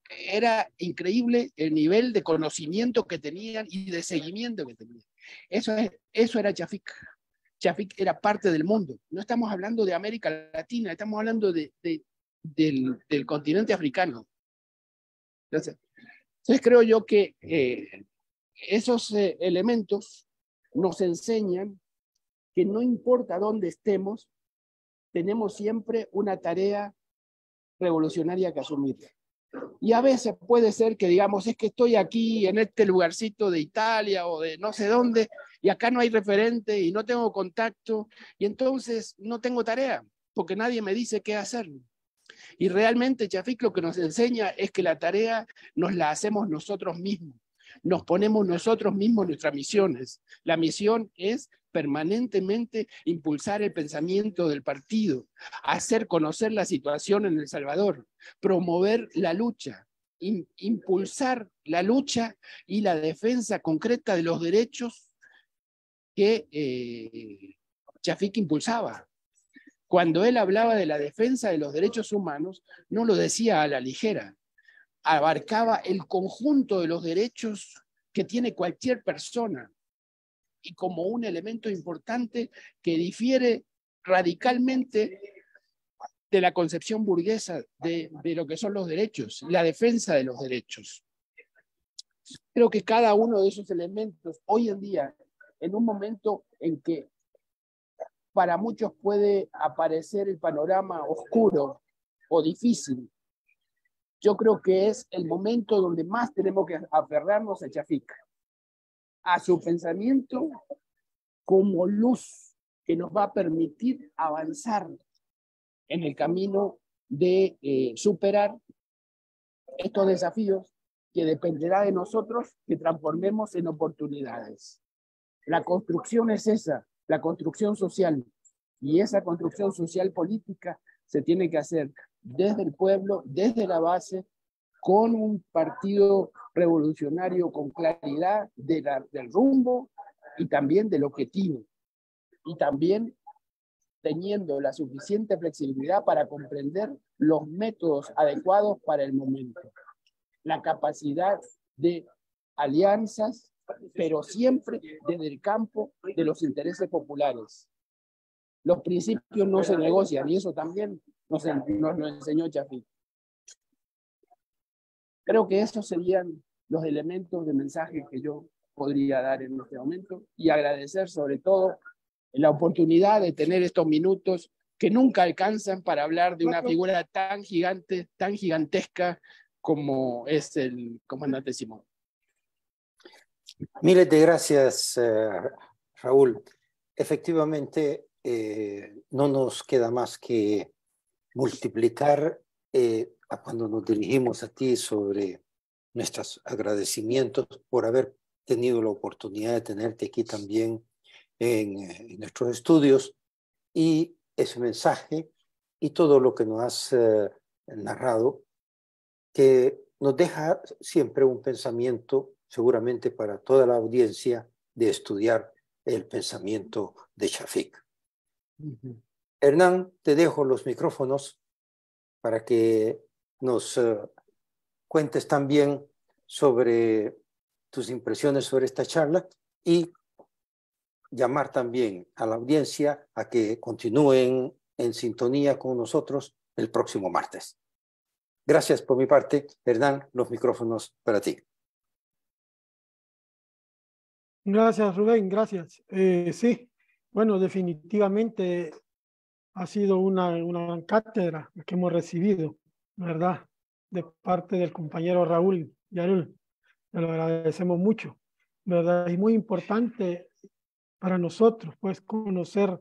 era increíble el nivel de conocimiento que tenían y de seguimiento que tenían. Eso era Chafik. Chafik era parte del mundo. No estamos hablando de América Latina, estamos hablando del continente africano. Entonces creo yo que esos elementos nos enseñan que no importa dónde estemos, tenemos siempre una tarea revolucionaria que asumir. Y a veces puede ser que digamos, es que estoy aquí en este lugarcito de Italia o de no sé dónde, y acá no hay referente y no tengo contacto, y entonces no tengo tarea, porque nadie me dice qué hacer. Y realmente Chafik lo que nos enseña es que la tarea nos la hacemos nosotros mismos. nos ponemos nosotros mismos nuestras misiones. La misión es permanentemente impulsar el pensamiento del partido, hacer conocer la situación en El Salvador, promover la lucha, impulsar la lucha y la defensa concreta de los derechos que Chafik impulsaba. Cuando él hablaba de la defensa de los derechos humanos, no lo decía a la ligera, abarcaba el conjunto de los derechos que tiene cualquier persona y como un elemento importante que difiere radicalmente de la concepción burguesa de lo que son los derechos, la defensa de los derechos. Creo que cada uno de esos elementos hoy en día, en un momento en que para muchos puede aparecer el panorama oscuro o difícil, yo creo que es el momento donde más tenemos que aferrarnos a Chafik, a su pensamiento como luz que nos va a permitir avanzar en el camino de superar estos desafíos que dependerá de nosotros que transformemos en oportunidades. La construcción es esa, la construcción social, y esa construcción social política se tiene que hacer desde el pueblo, desde la base, con un partido revolucionario con claridad del rumbo y también del objetivo, y también teniendo la suficiente flexibilidad para comprender los métodos adecuados para el momento, la capacidad de alianzas, pero siempre desde el campo de los intereses populares. Los principios no se negocian, y eso también nos lo enseñó Chafik. Creo que esos serían los elementos de mensaje que yo podría dar en este momento, y agradecer sobre todo la oportunidad de tener estos minutos que nunca alcanzan para hablar de una figura tan gigante, tan gigantesca como es el comandante Simón. Miles de gracias, Raúl. Efectivamente, no nos queda más que multiplicar a cuando nos dirigimos a ti sobre nuestros agradecimientos por haber tenido la oportunidad de tenerte aquí también en nuestros estudios, y ese mensaje y todo lo que nos has narrado, que nos deja siempre un pensamiento, seguramente para toda la audiencia, de estudiar el pensamiento de Chafik. Hernán, te dejo los micrófonos para que nos cuentes también sobre tus impresiones sobre esta charla, y llamar también a la audiencia a que continúen en sintonía con nosotros el próximo martes. Gracias por mi parte. Hernán, los micrófonos para ti. Gracias, Rubén, gracias. Sí, bueno, definitivamente ha sido una cátedra que hemos recibido, ¿verdad? De parte del compañero Raúl Yarul. Le lo agradecemos mucho, ¿verdad? Y muy importante para nosotros, pues, conocer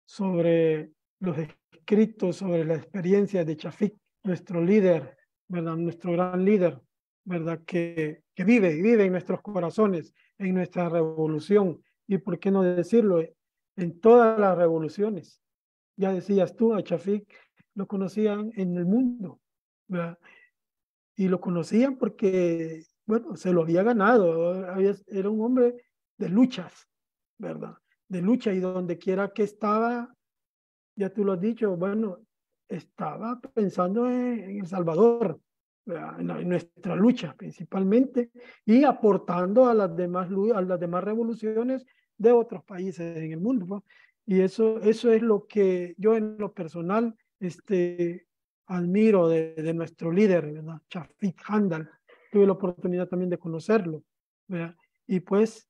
sobre los escritos, sobre la experiencia de Chafik, nuestro líder, ¿verdad? Nuestro gran líder, ¿verdad? Que vive en nuestros corazones, en nuestra revolución, y por qué no decirlo, en todas las revoluciones. Ya decías tú, a Chafik lo conocían en el mundo, ¿verdad? Y lo conocían porque, bueno, se lo había ganado, era un hombre de luchas, ¿verdad? De lucha, y donde quiera que estaba, ya tú lo has dicho, bueno, estaba pensando en El Salvador, en nuestra lucha principalmente, y aportando a las demás revoluciones de otros países en el mundo, ¿no? Y eso es lo que yo en lo personal admiro de nuestro líder, ¿verdad? Chafik Handal. Tuve la oportunidad también de conocerlo, ¿verdad? Y pues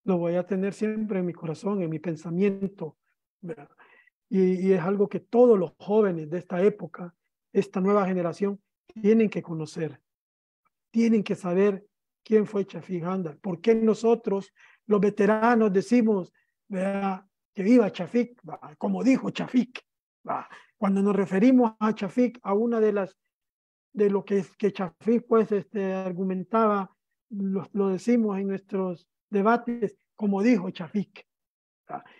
lo voy a tener siempre en mi corazón, en mi pensamiento, ¿verdad? Y es algo que todos los jóvenes de esta época, esta nueva generación, tienen que conocer, tienen que saber quién fue Chafik Handal. ¿Por qué nosotros, los veteranos, decimos, ¿verdad?, que viva Chafik? Como dijo Chafik. Cuando nos referimos a Chafik, a una de lo que Chafik pues argumentaba lo decimos en nuestros debates, como dijo Chafik.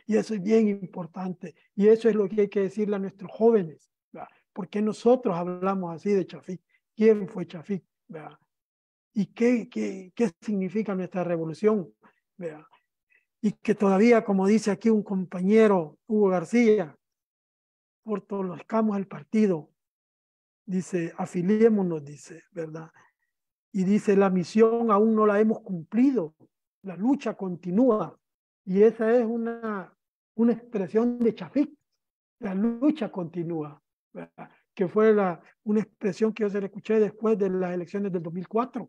Y eso es bien importante. Y eso es lo que hay que decirle a nuestros jóvenes. ¿Por qué nosotros hablamos así de Chafik? ¿Quién fue Chafik? ¿Y qué significa nuestra revolución? Y que todavía, como dice aquí un compañero, Hugo García, fortalezcamos el partido. Dice, afiliémonos, dice, ¿verdad? Y dice, la misión aún no la hemos cumplido. La lucha continúa. Y esa es una expresión de Chafik. La lucha continúa, ¿verdad? Que fue una expresión que yo se le escuché después de las elecciones del 2004,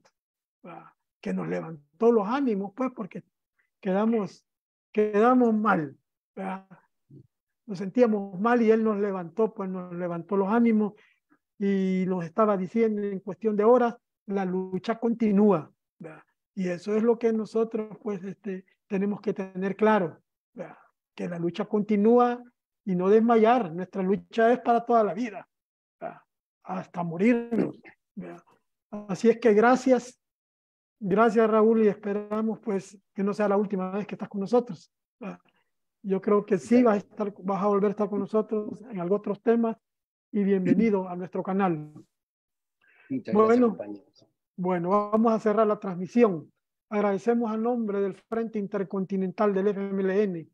¿verdad? Que nos levantó los ánimos, pues, porque quedamos mal, ¿verdad? Nos sentíamos mal y él nos levantó, pues nos levantó los ánimos y nos estaba diciendo en cuestión de horas, la lucha continúa, ¿verdad? Y eso es lo que nosotros, pues, tenemos que tener claro, ¿verdad? Que la lucha continúa y no desmayar. Nuestra lucha es para toda la vida, ¿verdad? Hasta morirnos, ¿verdad? Así es que gracias Raúl, y esperamos pues que no sea la última vez que estás con nosotros, ¿verdad? Yo creo que sí vas a volver a estar con nosotros en algunos otros temas, y bienvenido a nuestro canal. Muchas gracias, compañeros. Bueno, vamos a cerrar la transmisión. Agradecemos a nombre del Frente Intercontinental del FMLN,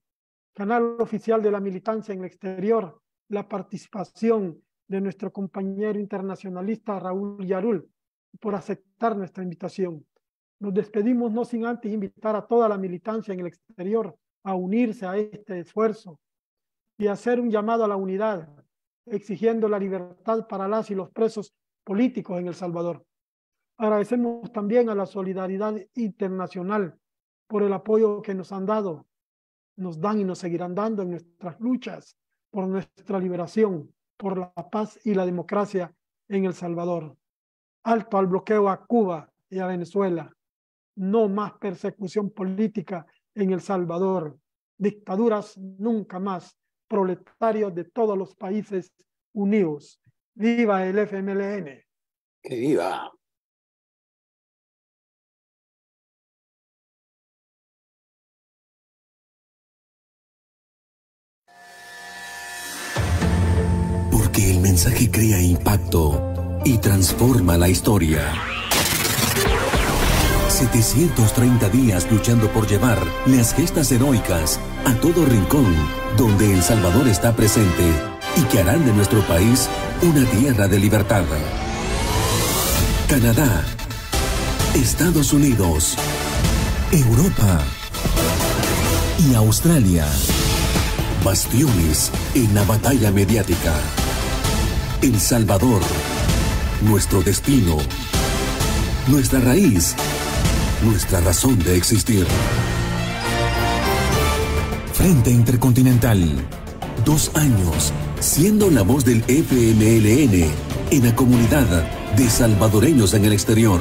canal oficial de la militancia en el exterior, la participación de nuestro compañero internacionalista Raúl Yarul, por aceptar nuestra invitación. Nos despedimos no sin antes invitar a toda la militancia en el exterior a unirse a este esfuerzo y hacer un llamado a la unidad, exigiendo la libertad para las y los presos políticos en El Salvador. Agradecemos también a la solidaridad internacional por el apoyo que nos han dado, nos dan y nos seguirán dando en nuestras luchas por nuestra liberación, por la paz y la democracia en El Salvador. Alto al bloqueo a Cuba y a Venezuela. No más persecución política en El Salvador. Dictaduras nunca más. Proletarios de todos los países unidos. ¡Viva el FMLN! ¡Que viva! Porque el mensaje crea impacto y transforma la historia. 730 días luchando por llevar las gestas heroicas a todo rincón donde El Salvador está presente y que harán de nuestro país una tierra de libertad. Canadá, Estados Unidos, Europa y Australia. Bastiones en la batalla mediática. El Salvador, nuestro destino, nuestra raíz, nuestra razón de existir. Frente Intercontinental, 2 años siendo la voz del FMLN en la comunidad de salvadoreños en el exterior.